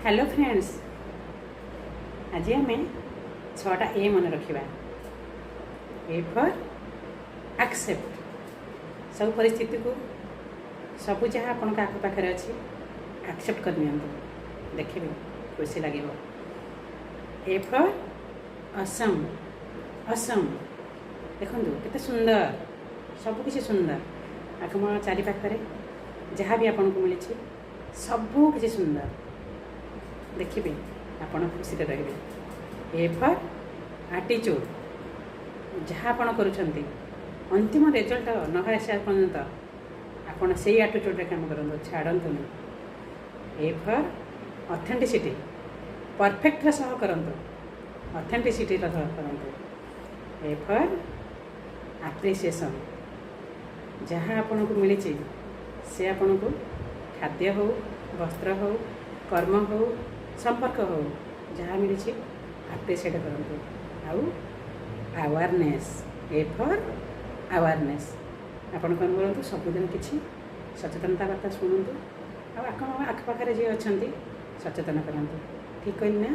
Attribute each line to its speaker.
Speaker 1: Hello friends, आज आम छटा ए मन रखा। A for accept. सब परिस्थिति को सब जहाँ आपण आखपाखे अच्छी एक्सेप्ट कर नियंतु। देखिए खुशी लगे। A for Assam. असम देखो केते सुंदर, सबकि सुंदर। आम चारिपाखे जहाँ भी आपन को मिली सबू किसी सुंदर। देखिए आपण खुशी रहे। A for attitude. जहाँ आपण करुँच अंतिम रिजल्ट न आसा पर्यंत आपण से एटीट्यूड काम करूँ, छाड़तु। A for authenticity. परफेक्ट सह करंतु, ऑथेंटिसिटी सह करंतु। A for appreciation. जहाँ आपण को मिली से आपण को खाद्य हो, वस्त्र हो, कर्म हो, संपर्क हो, जहाँ मिली एप्रिशिएट करूँ। आउ अवेयरनेस। A for awareness. आपण कौन करूँ, सबुदिन किसी सचेतनता बार्ता शुणु। आखपाखे जी अच्छा सचेतन करूँ। ठीक कहली ना।